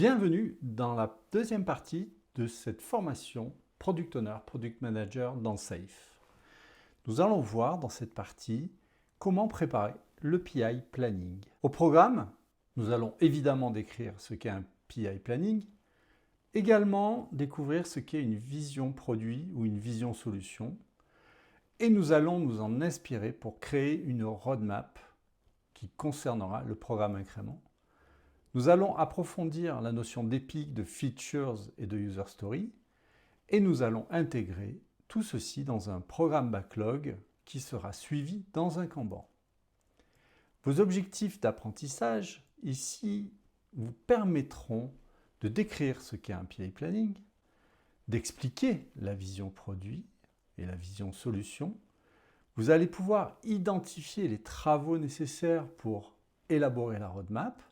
Bienvenue dans la deuxième partie de cette formation Product Owner, Product Manager dans SAFe. Nous allons voir dans cette partie comment préparer le PI Planning. Au programme, nous allons évidemment décrire ce qu'est un PI Planning, également découvrir ce qu'est une vision produit ou une vision solution, et nous allons nous en inspirer pour créer une roadmap qui concernera le programme incrément. Nous allons approfondir la notion d'épique, de features et de user story, et nous allons intégrer tout ceci dans un programme backlog qui sera suivi dans un Kanban. Vos objectifs d'apprentissage ici vous permettront de décrire ce qu'est un PI Planning, d'expliquer la vision produit et la vision solution. Vous allez pouvoir identifier les travaux nécessaires pour élaborer la roadmap,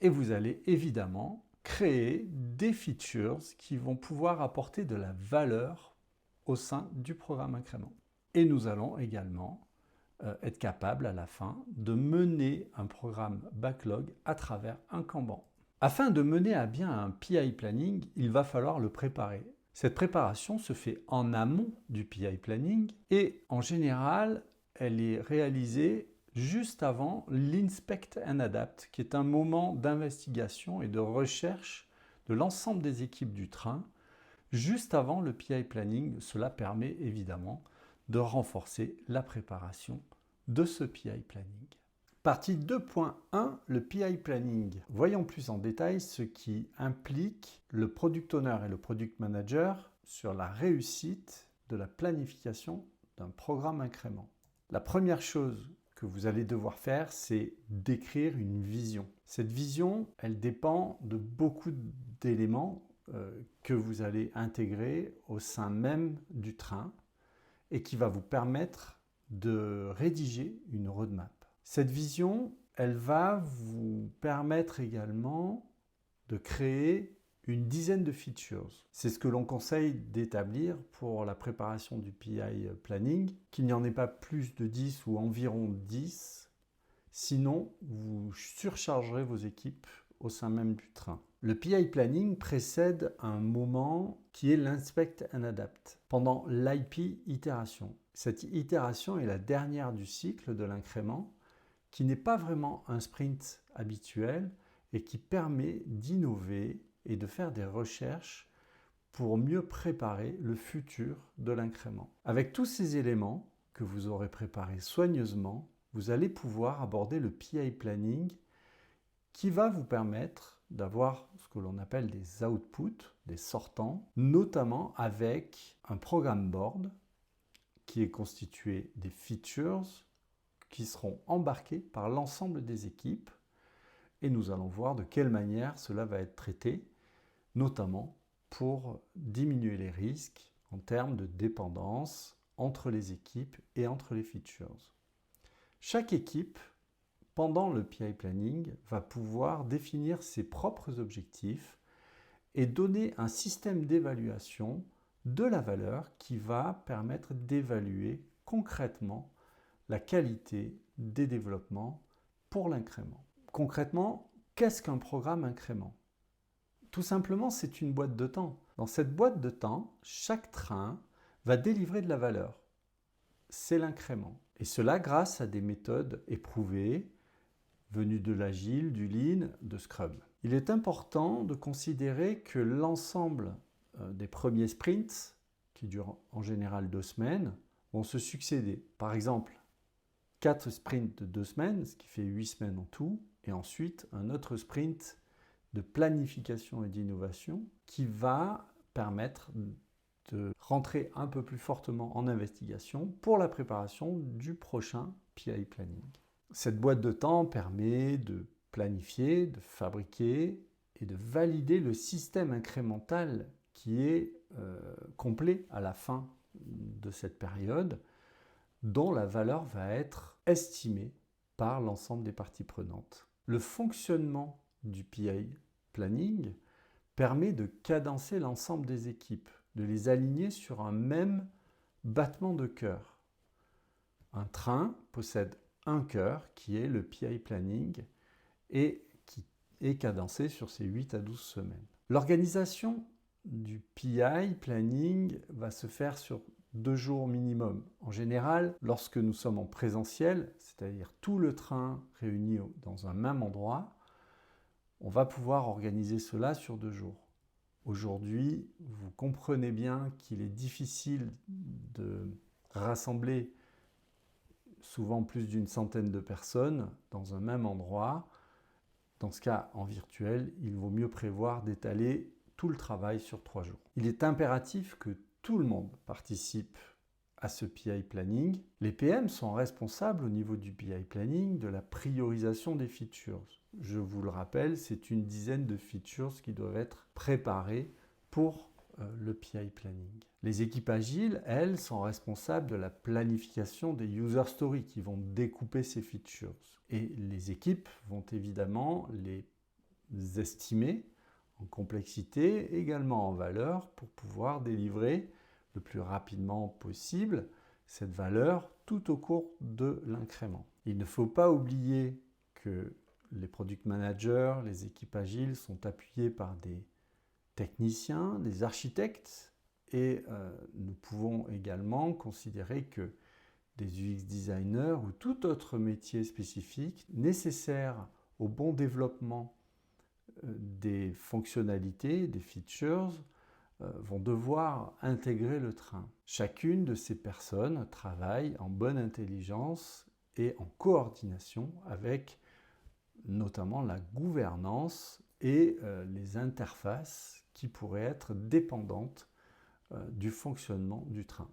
et vous allez évidemment créer des features qui vont pouvoir apporter de la valeur au sein du programme incrément. Et nous allons également être capables à la fin de mener un programme backlog à travers un Kanban. Afin de mener à bien un PI Planning, il va falloir le préparer. Cette préparation se fait en amont du PI Planning et en général, elle est réalisée juste avant l'Inspect and Adapt, qui est un moment d'investigation et de recherche de l'ensemble des équipes du train, juste avant le PI Planning. Cela permet évidemment de renforcer la préparation de ce PI Planning. Partie 2.1, le PI Planning. Voyons plus en détail ce qui implique le Product Owner et le Product Manager sur la réussite de la planification d'un programme incrément. La première chose que vous allez devoir faire, c'est d'écrire une vision. Cette vision, elle dépend de beaucoup d'éléments que vous allez intégrer au sein même du train et qui va vous permettre de rédiger une roadmap. Cette vision, elle va vous permettre également de créer une dizaine de features. C'est ce que l'on conseille d'établir pour la préparation du PI Planning, qu'il n'y en ait pas plus de 10 ou environ 10, sinon vous surchargerez vos équipes au sein même du train. Le PI Planning précède un moment qui est l'Inspect and Adapt, pendant l'IP itération. Cette itération est la dernière du cycle de l'incrément, qui n'est pas vraiment un sprint habituel et qui permet d'innover et de faire des recherches pour mieux préparer le futur de l'incrément. Avec tous ces éléments que vous aurez préparés soigneusement, vous allez pouvoir aborder le PI Planning qui va vous permettre d'avoir ce que l'on appelle des outputs, des sortants, notamment avec un programme board qui est constitué des features qui seront embarquées par l'ensemble des équipes. Et nous allons voir de quelle manière cela va être traité, notamment pour diminuer les risques en termes de dépendance entre les équipes et entre les features. Chaque équipe, pendant le PI Planning, va pouvoir définir ses propres objectifs et donner un système d'évaluation de la valeur qui va permettre d'évaluer concrètement la qualité des développements pour l'incrément. Concrètement, qu'est-ce qu'un programme incrément ? Tout simplement, c'est une boîte de temps. Dans cette boîte de temps, chaque train va délivrer de la valeur. C'est l'incrément. Et cela grâce à des méthodes éprouvées, venues de l'Agile, du Lean, de Scrum. Il est important de considérer que l'ensemble des premiers sprints, qui durent en général 2 semaines, vont se succéder. Par exemple, 4 sprints de 2 semaines, ce qui fait 8 semaines en tout, et ensuite un autre sprint de planification et d'innovation qui va permettre de rentrer un peu plus fortement en investigation pour la préparation du prochain PI Planning. Cette boîte de temps permet de planifier, de fabriquer et de valider le système incrémental qui est complet à la fin de cette période, dont la valeur va être estimée par l'ensemble des parties prenantes. Le fonctionnement du PI Planning permet de cadencer l'ensemble des équipes, de les aligner sur un même battement de cœur. Un train possède un cœur qui est le PI Planning et qui et cadencé sur ces 8 à 12 semaines. L'organisation du PI planning va se faire sur 2 jours minimum. En général, lorsque nous sommes en présentiel, c'est-à-dire tout le train réuni dans un même endroit, on va pouvoir organiser cela sur 2 jours. Aujourd'hui, vous comprenez bien qu'il est difficile de rassembler souvent plus d'une centaine de personnes dans un même endroit. Dans ce cas, en virtuel, il vaut mieux prévoir d'étaler tout le travail sur 3 jours. Il est impératif que tout le monde participe à ce PI planning. Les PM sont responsables au niveau du PI planning de la priorisation des features. Je vous le rappelle, c'est une dizaine de features qui doivent être préparées pour le PI planning. Les équipes agiles, elles, sont responsables de la planification des user stories qui vont découper ces features. Et les équipes vont évidemment les estimer en complexité, également en valeur, pour pouvoir délivrer le plus rapidement possible cette valeur tout au cours de l'incrément. Il ne faut pas oublier que les product managers, les équipes agiles sont appuyés par des techniciens, des architectes et nous pouvons également considérer que des UX designers ou tout autre métier spécifique nécessaire au bon développement des fonctionnalités, des features, vont devoir intégrer le train. Chacune de ces personnes travaille en bonne intelligence et en coordination avec notamment la gouvernance et les interfaces qui pourraient être dépendantes du fonctionnement du train.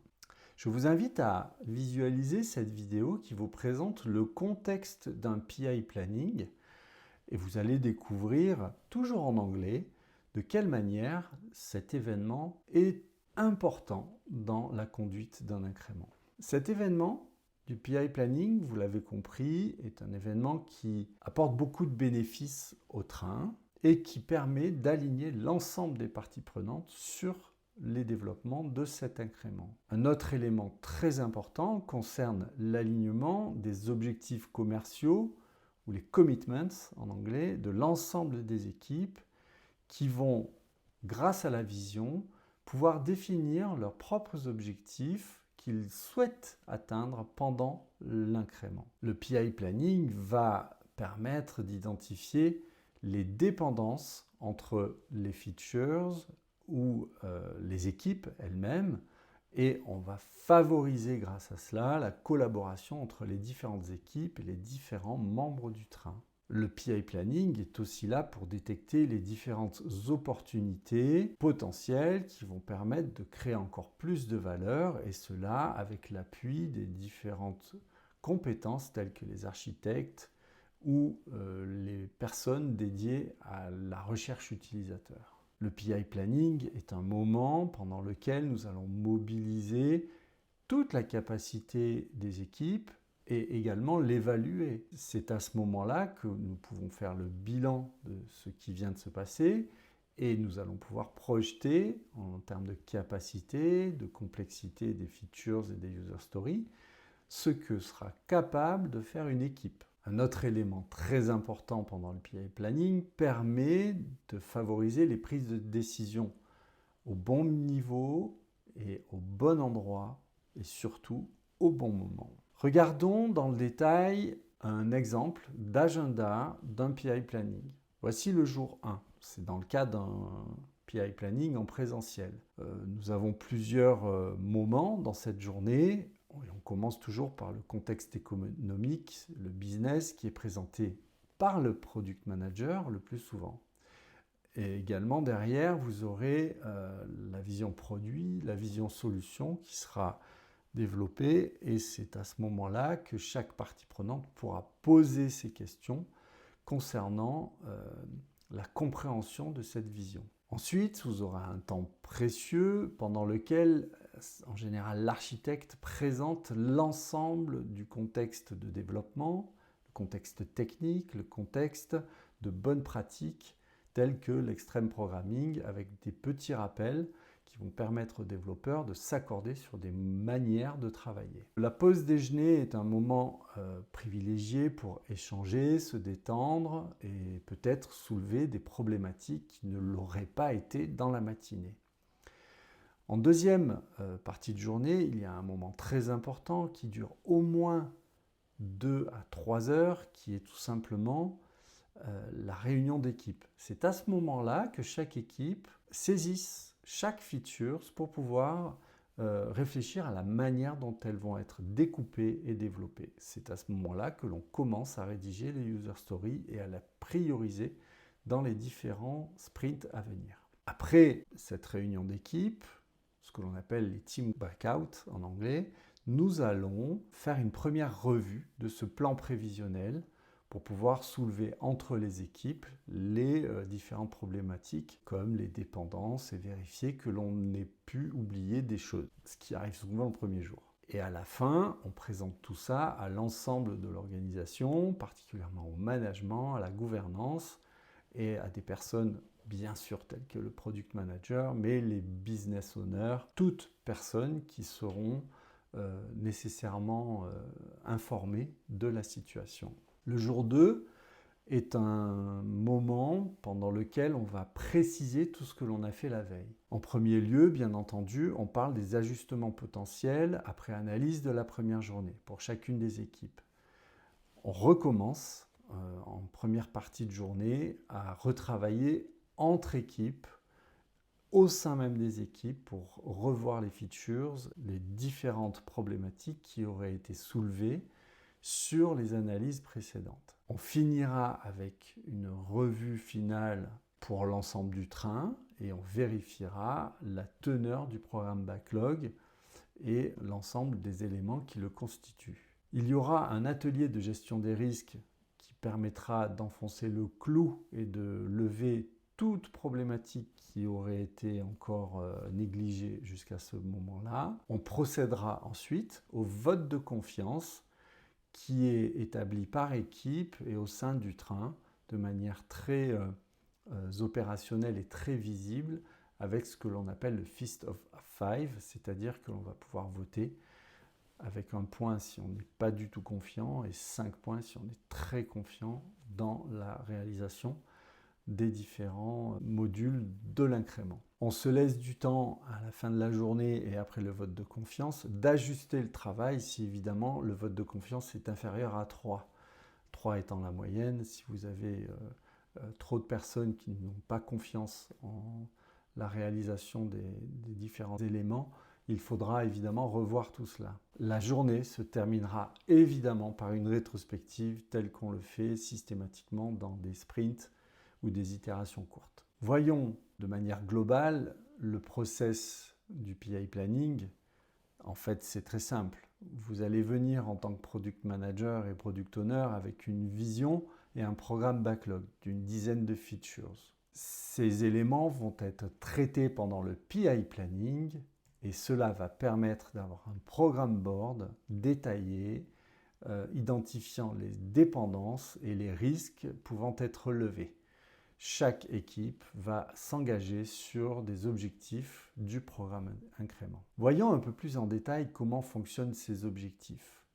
Je vous invite à visualiser cette vidéo qui vous présente le contexte d'un PI planning et vous allez découvrir, toujours en anglais, de quelle manière cet événement est important dans la conduite d'un incrément. Cet événement du PI planning, vous l'avez compris, est un événement qui apporte beaucoup de bénéfices au train et qui permet d'aligner l'ensemble des parties prenantes sur les développements de cet incrément. Un autre élément très important concerne l'alignement des objectifs commerciaux ou les commitments en anglais de l'ensemble des équipes qui vont, grâce à la vision, pouvoir définir leurs propres objectifs qu'ils souhaitent atteindre pendant l'incrément. Le PI planning va permettre d'identifier les dépendances entre les features ou les équipes elles-mêmes et on va favoriser grâce à cela la collaboration entre les différentes équipes et les différents membres du train. Le PI planning est aussi là pour détecter les différentes opportunités potentielles qui vont permettre de créer encore plus de valeur et cela avec l'appui des différentes compétences telles que les architectes ou les personnes dédiées à la recherche utilisateur. Le PI planning est un moment pendant lequel nous allons mobiliser toute la capacité des équipes et également l'évaluer. C'est à ce moment-là que nous pouvons faire le bilan de ce qui vient de se passer et nous allons pouvoir projeter en termes de capacité, de complexité des features et des user stories, ce que sera capable de faire une équipe. Un autre élément très important pendant le PI planning permet de favoriser les prises de décision au bon niveau et au bon endroit et surtout au bon moment. Regardons dans le détail un exemple d'agenda d'un PI planning. Voici le jour 1. C'est dans le cas d'un PI planning en présentiel. Nous avons plusieurs moments dans cette journée. On commence toujours par le contexte économique, le business qui est présenté par le product manager le plus souvent. Et également derrière, vous aurez la vision produit, la vision solution qui sera développée et c'est à ce moment-là que chaque partie prenante pourra poser ses questions concernant la compréhension de cette vision. Ensuite, vous aurez un temps précieux pendant lequel, en général, l'architecte présente l'ensemble du contexte de développement, le contexte technique, le contexte de bonnes pratiques telles que l'extreme programming avec des petits rappels qui vont permettre aux développeurs de s'accorder sur des manières de travailler. La pause déjeuner est un moment privilégié pour échanger, se détendre et peut-être soulever des problématiques qui ne l'auraient pas été dans la matinée. En deuxième partie de journée, il y a un moment très important qui dure au moins 2 à 3 heures, qui est tout simplement la réunion d'équipe. C'est à ce moment-là que chaque équipe saisisse chaque feature pour pouvoir réfléchir à la manière dont elles vont être découpées et développées. C'est à ce moment-là que l'on commence à rédiger les user stories et à la prioriser dans les différents sprints à venir. Après cette réunion d'équipe, ce que l'on appelle les team breakout en anglais, nous allons faire une première revue de ce plan prévisionnel pour pouvoir soulever entre les équipes les différentes problématiques comme les dépendances et vérifier que l'on n'ait pu oublier des choses, ce qui arrive souvent le premier jour. Et à la fin, on présente tout ça à l'ensemble de l'organisation, particulièrement au management, à la gouvernance et à des personnes bien sûr telles que le product manager, mais les business owners, toutes personnes qui seront nécessairement informées de la situation. Le jour 2 est un moment pendant lequel on va préciser tout ce que l'on a fait la veille. En premier lieu, bien entendu, on parle des ajustements potentiels après analyse de la première journée pour chacune des équipes. On recommence en première partie de journée à retravailler entre équipes, au sein même des équipes, pour revoir les features, les différentes problématiques qui auraient été soulevées sur les analyses précédentes. On finira avec une revue finale pour l'ensemble du train et on vérifiera la teneur du programme backlog et l'ensemble des éléments qui le constituent. Il y aura un atelier de gestion des risques qui permettra d'enfoncer le clou et de lever toute problématique qui aurait été encore négligée jusqu'à ce moment-là. On procédera ensuite au vote de confiance qui est établi par équipe et au sein du train de manière très opérationnelle et très visible avec ce que l'on appelle le Fist of Five, c'est-à-dire que l'on va pouvoir voter avec un point si on n'est pas du tout confiant et 5 points si on est très confiant dans la réalisation des différents modules de l'incrément. On se laisse du temps à la fin de la journée et après le vote de confiance d'ajuster le travail si évidemment le vote de confiance est inférieur à 3. 3 étant la moyenne, si vous avez trop de personnes qui n'ont pas confiance en la réalisation des différents éléments, il faudra évidemment revoir tout cela. La journée se terminera évidemment par une rétrospective telle qu'on le fait systématiquement dans des sprints ou des itérations courtes. Voyons de manière globale le process du PI Planning. En fait, c'est très simple. Vous allez venir en tant que Product Manager et Product Owner avec une vision et un programme backlog d'une dizaine de features. Ces éléments vont être traités pendant le PI Planning et cela va permettre d'avoir un programme board détaillé identifiant les dépendances et les risques pouvant être relevés. Chaque équipe va s'engager sur des objectifs du programme incrément. Voyons un peu plus en détail comment fonctionnent ces objectifs.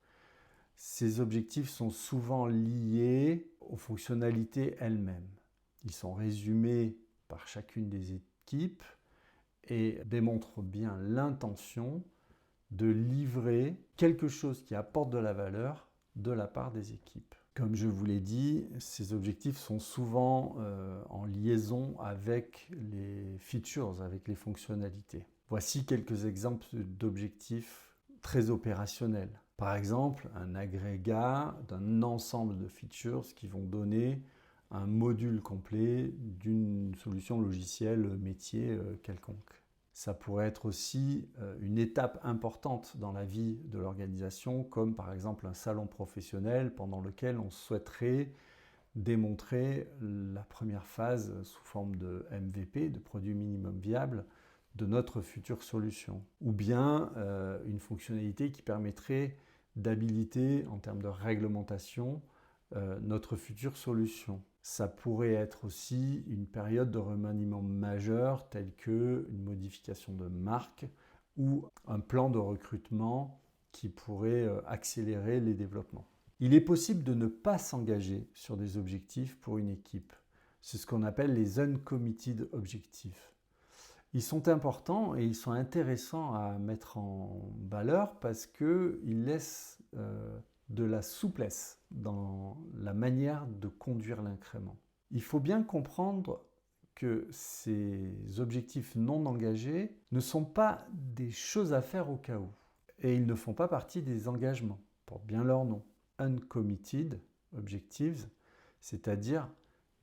Ces objectifs sont souvent liés aux fonctionnalités elles-mêmes. Ils sont résumés par chacune des équipes et démontrent bien l'intention de livrer quelque chose qui apporte de la valeur de la part des équipes. Comme je vous l'ai dit, ces objectifs sont souvent en liaison avec les features, avec les fonctionnalités. Voici quelques exemples d'objectifs très opérationnels. Par exemple, un agrégat d'un ensemble de features qui vont donner un module complet d'une solution logicielle métier quelconque. Ça pourrait être aussi une étape importante dans la vie de l'organisation, comme par exemple un salon professionnel pendant lequel on souhaiterait démontrer la première phase sous forme de MVP, de produit minimum viable, de notre future solution. Ou bien une fonctionnalité qui permettrait d'habiliter en termes de réglementation notre future solution. Ça pourrait être aussi une période de remaniement majeur telle que une modification de marque ou un plan de recrutement qui pourrait accélérer les développements. Il est possible de ne pas s'engager sur des objectifs pour une équipe. C'est ce qu'on appelle les uncommitted objectifs. Ils sont importants et ils sont intéressants à mettre en valeur parce qu'ils laissent de la souplesse dans la manière de conduire l'incrément. Il faut bien comprendre que ces objectifs non engagés ne sont pas des choses à faire au cas où. Et ils ne font pas partie des engagements, portent bien leur nom. Uncommitted objectives, c'est-à-dire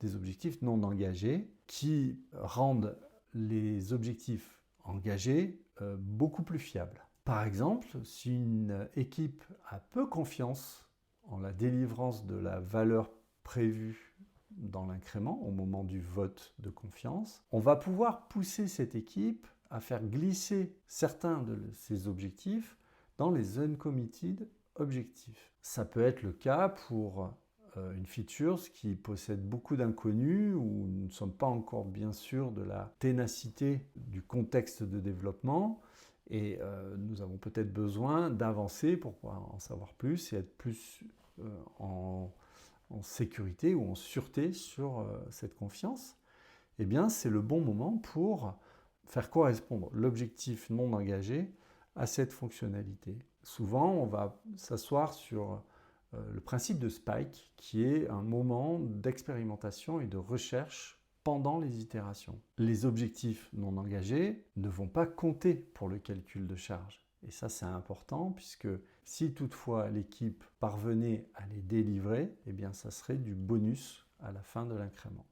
des objectifs non engagés qui rendent les objectifs engagés beaucoup plus fiables. Par exemple, si une équipe a peu confiance en la délivrance de la valeur prévue dans l'incrément au moment du vote de confiance, on va pouvoir pousser cette équipe à faire glisser certains de ses objectifs dans les uncommitted objectifs. Ça peut être le cas pour une feature qui possède beaucoup d'inconnus où nous ne sommes pas encore bien sûrs de la ténacité du contexte de développement et nous avons peut-être besoin d'avancer pour pouvoir en savoir plus et être plus en sécurité ou en sûreté sur cette confiance. Eh bien, c'est le bon moment pour faire correspondre l'objectif non engagé à cette fonctionnalité. Souvent, on va s'asseoir sur le principe de Spike, qui est un moment d'expérimentation et de recherche pendant les itérations. Les objectifs non engagés ne vont pas compter pour le calcul de charge. Et ça, c'est important, puisque si toutefois l'équipe parvenait à les délivrer, eh bien, ça serait du bonus à la fin de l'incrément.